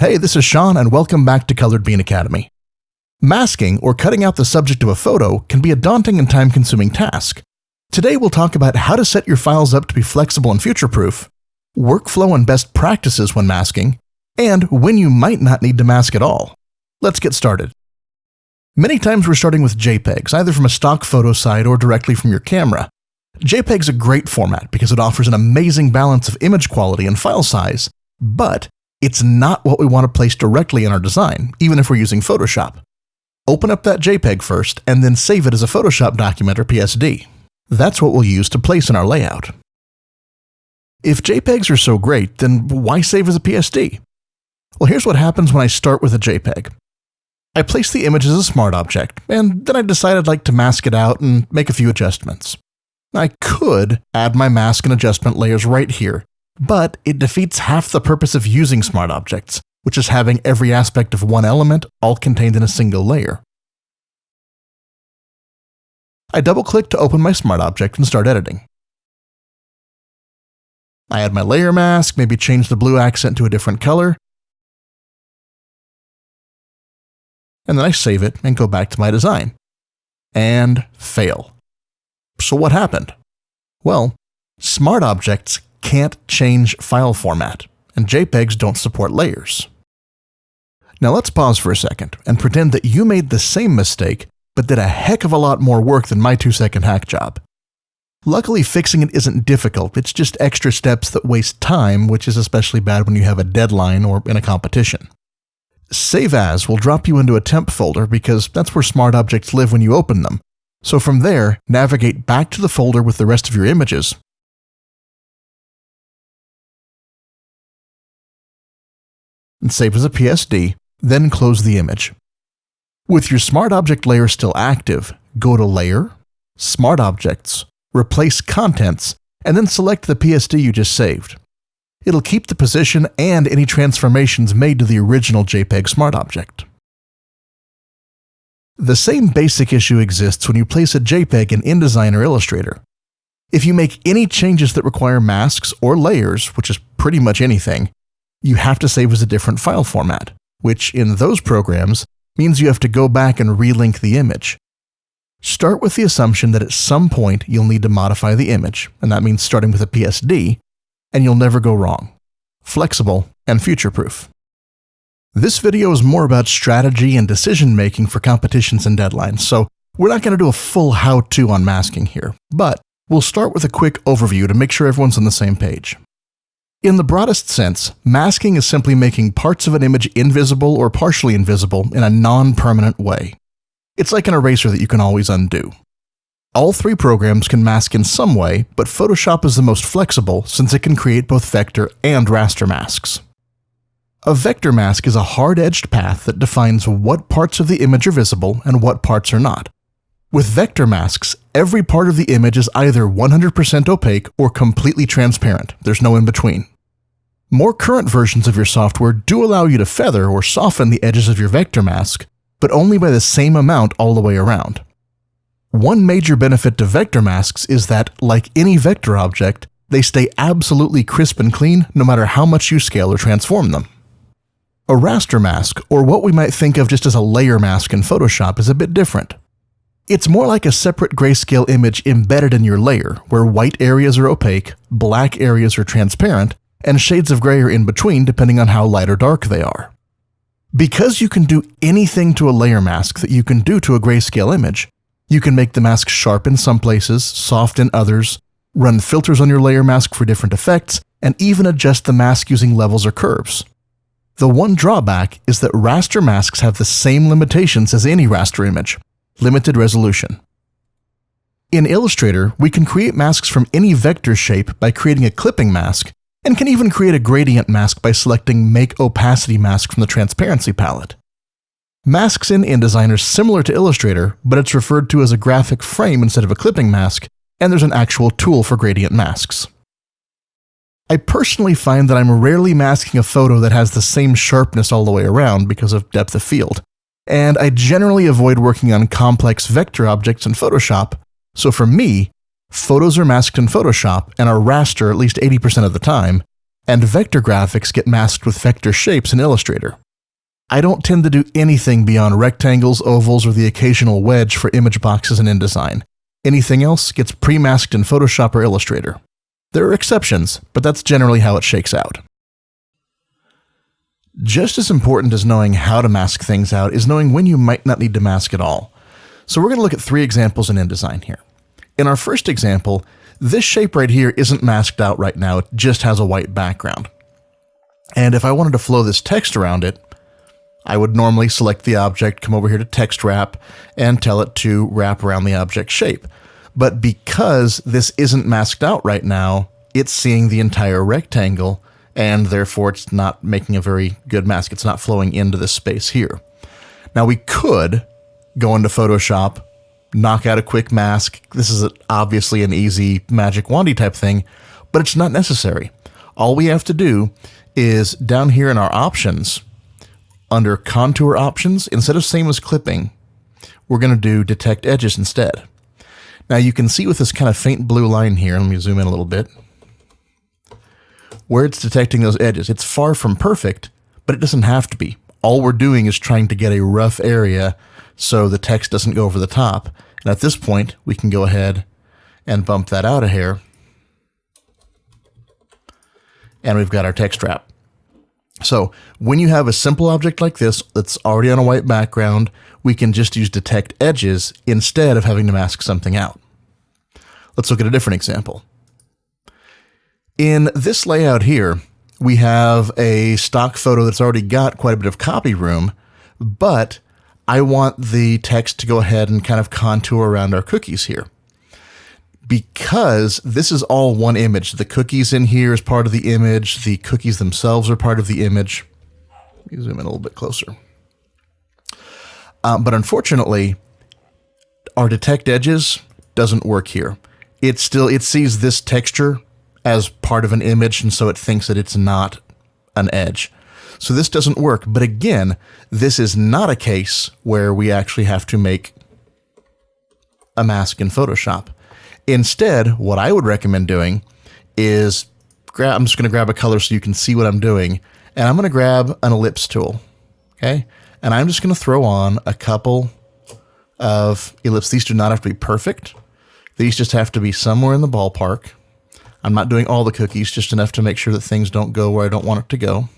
Hey, this is Sean and welcome back to Colored Bean Academy. Masking, or cutting out the subject of a photo, can be a daunting and time-consuming task. Today we'll talk about how to set your files up to be flexible and future-proof, workflow and best practices when masking, and when you might not need to mask at all. Let's get started. Many times we're starting with JPEGs, either from a stock photo site or directly from your camera. JPEG's a great format because it offers an amazing balance of image quality and file size, but it's not what we want to place directly in our design, even if we're using Photoshop. Open up that JPEG first and then save it as a Photoshop document or PSD. That's what we'll use to place in our layout. If JPEGs are so great, then why save as a PSD? Well, here's what happens when I start with a JPEG. I place the image as a smart object, and then I decide I'd like to mask it out and make a few adjustments. I could add my mask and adjustment layers right here, but it defeats half the purpose of using smart objects, which is having every aspect of one element all contained in a single layer. I double-click to open my smart object and start editing. I add my layer mask, maybe change the blue accent to a different color, and then I save it and go back to my design. And fail. So what happened? Well, smart objects can't change file format, and JPEGs don't support layers. Now let's pause for a second and pretend that you made the same mistake, but did a heck of a lot more work than my 2-second hack job. Luckily, fixing it isn't difficult, it's just extra steps that waste time, which is especially bad when you have a deadline or in a competition. Save As will drop you into a temp folder because that's where smart objects live when you open them. So from there, navigate back to the folder with the rest of your images, and save as a PSD, then close the image. With your Smart Object layer still active, go to Layer, Smart Objects, Replace Contents, and then select the PSD you just saved. It'll keep the position and any transformations made to the original JPEG Smart Object. The same basic issue exists when you place a JPEG in InDesign or Illustrator. If you make any changes that require masks or layers, which is pretty much anything, you have to save as a different file format, which in those programs means you have to go back and relink the image. Start with the assumption that at some point you'll need to modify the image, and that means starting with a PSD, and you'll never go wrong. Flexible and future-proof. This video is more about strategy and decision-making for competitions and deadlines, so we're not going to do a full how-to on masking here, but we'll start with a quick overview to make sure everyone's on the same page. In the broadest sense, masking is simply making parts of an image invisible or partially invisible in a non-permanent way. It's like an eraser that you can always undo. All three programs can mask in some way, but Photoshop is the most flexible since it can create both vector and raster masks. A vector mask is a hard-edged path that defines what parts of the image are visible and what parts are not. With vector masks, every part of the image is either 100% opaque or completely transparent. There's no in-between. More current versions of your software do allow you to feather or soften the edges of your vector mask, but only by the same amount all the way around. One major benefit to vector masks is that, like any vector object, they stay absolutely crisp and clean no matter how much you scale or transform them. A raster mask, or what we might think of just as a layer mask in Photoshop, is a bit different. It's more like a separate grayscale image embedded in your layer, where white areas are opaque, black areas are transparent, and shades of gray are in between depending on how light or dark they are. Because you can do anything to a layer mask that you can do to a grayscale image, you can make the mask sharp in some places, soft in others, run filters on your layer mask for different effects, and even adjust the mask using levels or curves. The one drawback is that raster masks have the same limitations as any raster image: limited resolution. In Illustrator, we can create masks from any vector shape by creating a clipping mask, and can even create a gradient mask by selecting Make Opacity Mask from the Transparency palette. Masks in InDesign are similar to Illustrator, but it's referred to as a graphic frame instead of a clipping mask, and there's an actual tool for gradient masks. I personally find that I'm rarely masking a photo that has the same sharpness all the way around because of depth of field, and I generally avoid working on complex vector objects in Photoshop, so for me, photos are masked in Photoshop and are raster at least 80% of the time, and vector graphics get masked with vector shapes in Illustrator. I don't tend to do anything beyond rectangles, ovals, or the occasional wedge for image boxes in InDesign. Anything else gets pre-masked in Photoshop or Illustrator. There are exceptions, but that's generally how it shakes out. Just as important as knowing how to mask things out is knowing when you might not need to mask at all. So we're going to look at 3 examples in InDesign here. In our first example, this shape right here isn't masked out right now, it just has a white background. And if I wanted to flow this text around it, I would normally select the object, come over here to text wrap, and tell it to wrap around the object shape. But because this isn't masked out right now, it's seeing the entire rectangle, and therefore it's not making a very good mask. It's not flowing into this space here. Now we could go into Photoshop, knock out a quick mask. This is obviously an easy magic wandy type thing, but it's not necessary. All we have to do is down here in our options, under contour options, instead of same as clipping, we're going to do detect edges instead. Now you can see with this kind of faint blue line here, let me zoom in a little bit, where it's detecting those edges. It's far from perfect, but it doesn't have to be. All we're doing is trying to get a rough area so the text doesn't go over the top. And at this point, we can go ahead and bump that out a hair. And we've got our text wrap. So when you have a simple object like this that's already on a white background, we can just use detect edges instead of having to mask something out. Let's look at a different example. In this layout here, we have a stock photo that's already got quite a bit of copy room, but I want the text to go ahead and kind of contour around our cookies here. Because this is all one image, the cookies in here is part of the image, the cookies themselves are part of the image. Let me zoom in a little bit closer. But unfortunately, our detect edges doesn't work here. It sees this texture as part of an image, and so it thinks that it's not an edge. So this doesn't work. But again, this is not a case where we actually have to make a mask in Photoshop. Instead, what I would recommend doing is I'm just going to grab a color so you can see what I'm doing, and I'm going to grab an ellipse tool, okay? And I'm just going to throw on a couple of ellipses. These do not have to be perfect. These just have to be somewhere in the ballpark. I'm not doing all the cookies, just enough to make sure that things don't go where I don't want it to go.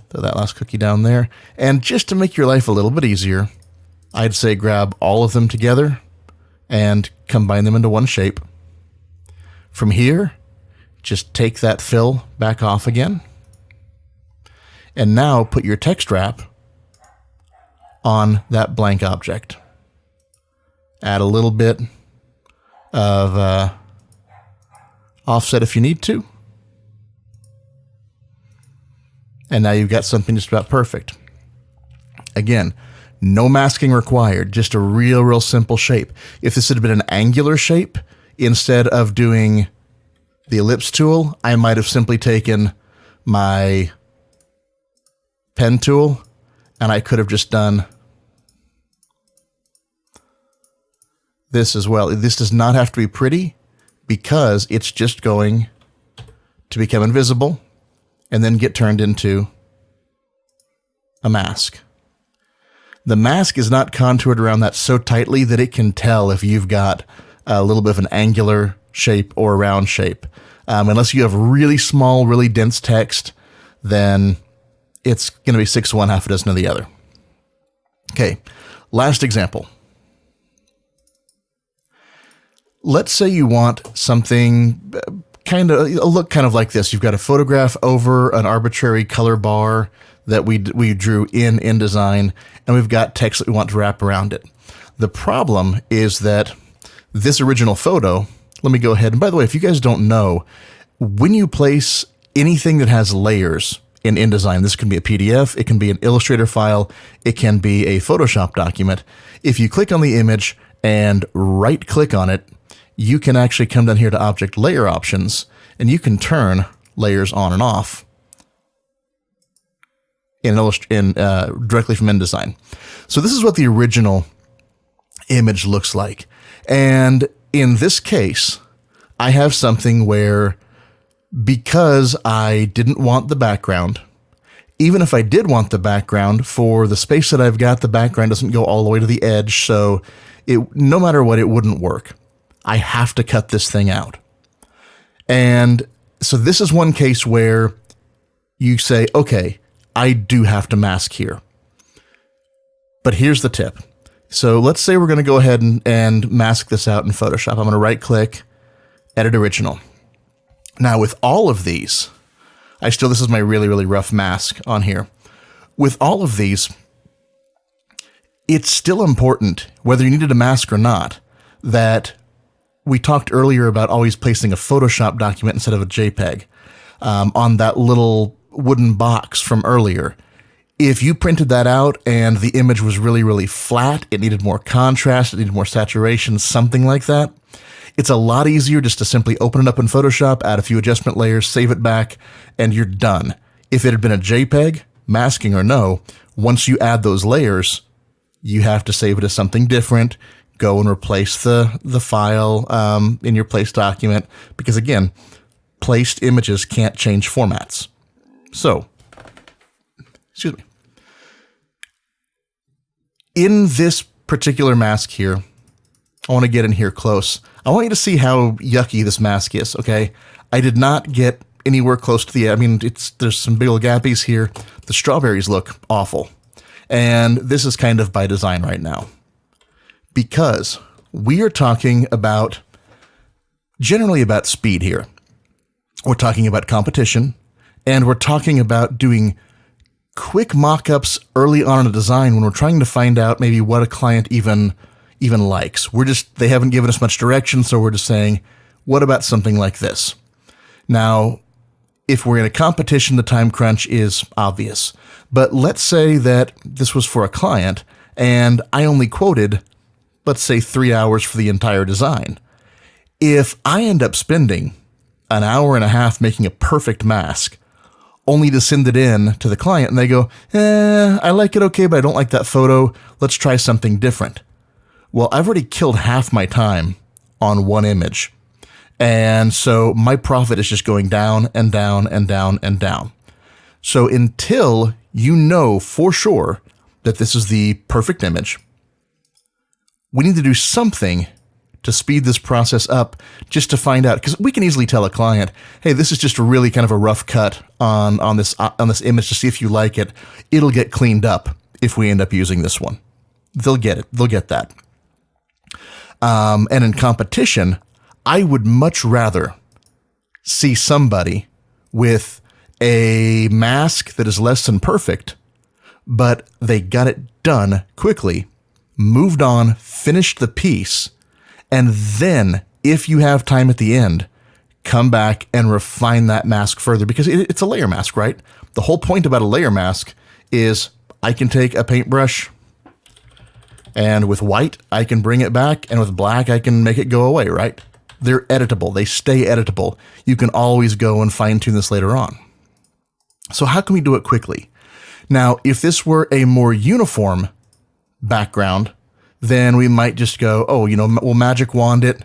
Throw that last cookie down there. And just to make your life a little bit easier, I'd say grab all of them together and combine them into one shape. From here, just take that fill back off again. And now put your text wrap on that blank object. Add a little bit of offset if you need to. And now you've got something just about perfect. Again, no masking required, just a real simple shape. If this had been an angular shape, instead of doing the ellipse tool, I might have simply taken my pen tool and I could have just done this as well. This does not have to be pretty because it's just going to become invisible and then get turned into a mask. The mask is not contoured around that so tightly that it can tell if you've got a little bit of an angular shape or a round shape. Unless you have really small, really dense text, then it's going to be 6 of one, half a dozen of the other. Okay, last example. Let's say you want something look kind of like this. You've got a photograph over an arbitrary color bar that we drew in InDesign, and we've got text that we want to wrap around it. The problem is that this original photo, let me go ahead, and by the way, if you guys don't know, when you place anything that has layers in InDesign, this can be a PDF, it can be an Illustrator file, it can be a Photoshop document. If you click on the image and right-click on it, you can actually come down here to Object Layer Options, and you can turn layers on and off directly from InDesign. So this is what the original image looks like. And in this case, I have something where because I didn't want the background. Even if I did want the background, for the space that I've got, the background doesn't go all the way to the edge, so no matter what, it wouldn't work. I have to cut this thing out. And so this is one case where you say, okay, I do have to mask here. But here's the tip. So let's say we're going to go ahead and mask this out in Photoshop. I'm going to right click, edit original. Now with all of these, this is my really, really rough mask on here. With all of these, it's still important, whether you needed a mask or not, that we talked earlier about always placing a Photoshop document instead of a JPEG on that little wooden box from earlier. If you printed that out and the image was really, really flat, it needed more contrast, it needed more saturation, something like that, it's a lot easier just to simply open it up in Photoshop, add a few adjustment layers, save it back, and you're done. If it had been a JPEG, masking or no, once you add those layers, you have to save it as something different, go and replace the file in your place document, because again, placed images can't change formats. So, excuse me. In this particular mask here, I want to get in here close. I want you to see how yucky this mask is, okay? I did not get anywhere close to there's some big old gappies here. The strawberries look awful. And this is kind of by design right now. Because we are talking generally about speed here. We're talking about competition, and we're talking about doing quick mock-ups early on in a design when we're trying to find out maybe what a client even likes. They haven't given us much direction, so we're just saying, what about something like this? Now, if we're in a competition, the time crunch is obvious. But let's say that this was for a client, and I only quoted, let's say, 3 hours for the entire design. If I end up spending an hour and a half making a perfect mask, only to send it in to the client, and they go, I like it okay, but I don't like that photo. Let's try something different. Well, I've already killed half my time on one image. And so my profit is just going down and down and down and down. So until you know for sure that this is the perfect image, we need to do something to speed this process up just to find out, because we can easily tell a client, hey, this is just a really kind of a rough cut on this image to see if you like it. It'll get cleaned up if we end up using this one. They'll get it. They'll get that. And in competition, I would much rather see somebody with a mask that is less than perfect, but they got it done quickly, moved on, finished the piece, and then, if you have time at the end, come back and refine that mask further, because it's a layer mask, right? The whole point about a layer mask is I can take a paintbrush, and with white, I can bring it back, and with black, I can make it go away, right? They're editable. They stay editable. You can always go and fine-tune this later on. So how can we do it quickly? Now, if this were a more uniform background, then we might just go, we'll magic wand it.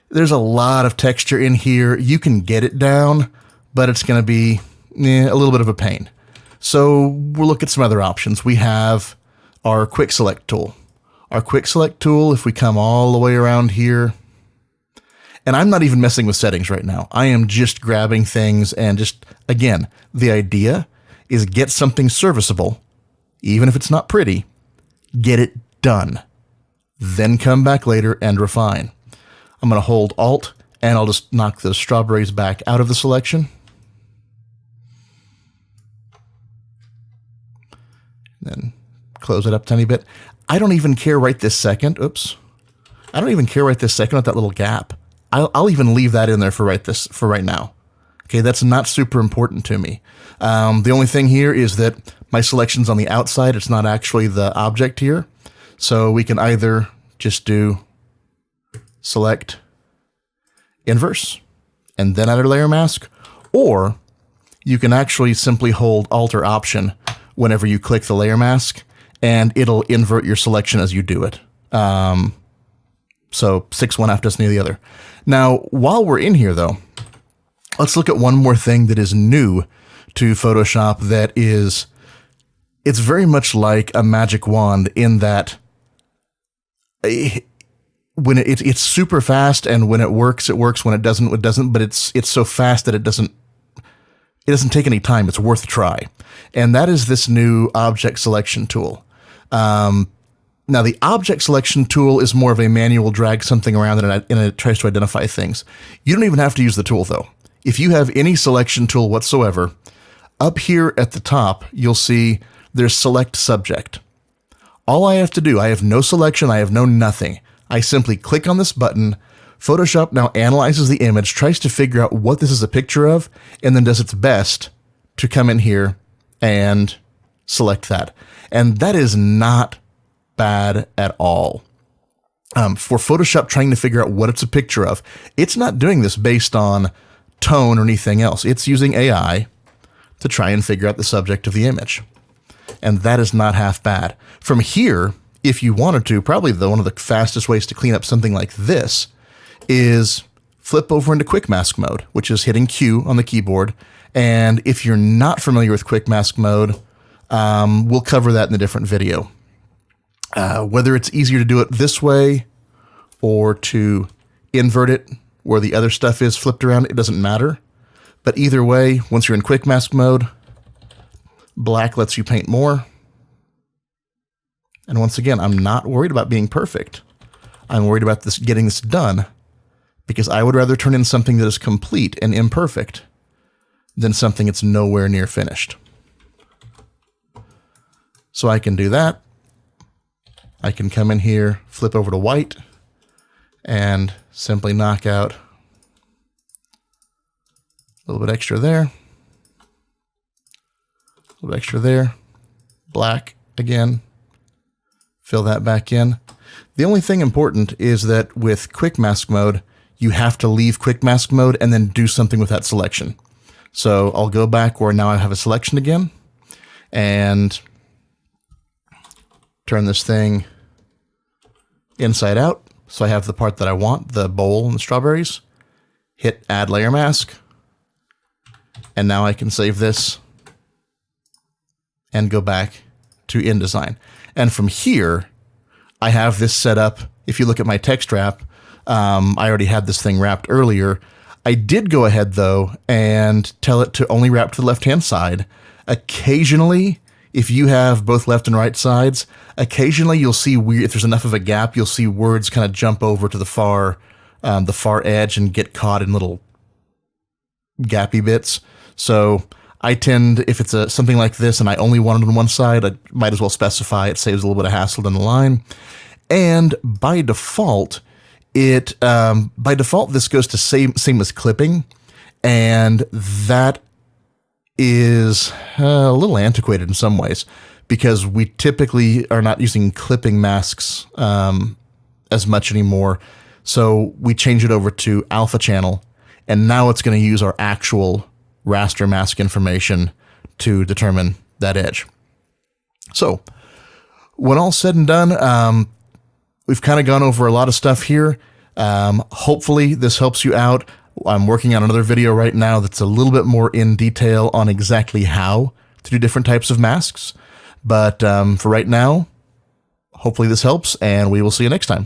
There's a lot of texture in here. You can get it down, but it's going to be a little bit of a pain. So we'll look at some other options. We have our quick select tool. Our quick select tool, if we come all the way around here, and I'm not even messing with settings right now. I am just grabbing things and just, again, the idea is get something serviceable, even if it's not pretty, get it done. Then come back later and refine. I'm going to hold Alt, and I'll just knock the strawberries back out of the selection. Then close it up a tiny bit. I don't even care right this second. Oops. I don't even care right this second with that little gap. I'll even leave that in there for right now. Okay, that's not super important to me. The only thing here is that my selection's on the outside. It's not actually the object here. So we can either just do select inverse and then add a layer mask, or you can actually simply hold Alt or Option whenever you click the layer mask, and it'll invert your selection as you do it. So 6 one half doesn't need the other. Now, while we're in here though, Let's look at one more thing that is new to Photoshop that is, it's very much like a magic wand in that when it's super fast, and when it works, when it doesn't, but it's so fast that it doesn't take any time. It's worth a try. And that is this new object selection tool. Now, the object selection tool is more of a manual drag something around and it tries to identify things. You don't even have to use the tool, though. If you have any selection tool whatsoever, up here at the top, you'll see there's select subject. All I have to do, I have no selection, I have no nothing. I simply click on this button. Photoshop now analyzes the image, tries to figure out what this is a picture of, and then does its best to come in here and select that. And that is not bad at all. For Photoshop trying to figure out what it's a picture of, it's not doing this based on tone or anything else. It's using AI to try and figure out the subject of the image. And that is not half bad. From here, if you wanted to, probably one of the fastest ways to clean up something like this is flip over into quick mask mode, which is hitting Q on the keyboard. And if you're not familiar with quick mask mode, we'll cover that in a different video. Whether it's easier to do it this way or to invert it where the other stuff is flipped around, it doesn't matter. But either way, once you're in quick mask mode, black lets you paint more. And once again, I'm not worried about being perfect. I'm worried about getting this done, because I would rather turn in something that is complete and imperfect than something that's nowhere near finished. So I can do that. I can come in here, flip over to white, and simply knock out a little bit extra there, a little bit extra there, black again, fill that back in. The only thing important is that with quick mask mode, you have to leave quick mask mode and then do something with that selection. So I'll go back where now I have a selection again and turn this thing inside out. So I have the part that I want, the bowl and the strawberries. Hit add layer mask. And now I can save this and go back to InDesign. And from here, I have this set up. If you look at my text wrap, I already had this thing wrapped earlier. I did go ahead, though, and tell it to only wrap to the left-hand side. Occasionally, if you have both left and right sides, occasionally you'll see weird, if there's enough of a gap, you'll see words kind of jump over to the far edge and get caught in little gappy bits. So I tend, if it's something like this and I only want it on one side, I might as well specify. It saves a little bit of hassle down the line. And by default, this goes to same as clipping, and that is a little antiquated in some ways, because we typically are not using clipping masks as much anymore. So we change it over to alpha channel, and now it's going to use our actual raster mask information to determine that edge. So when all said and done, we've kind of gone over a lot of stuff here. Hopefully this helps you out. I'm working on another video right now that's a little bit more in detail on exactly how to do different types of masks. But for right now, hopefully this helps, and we will see you next time.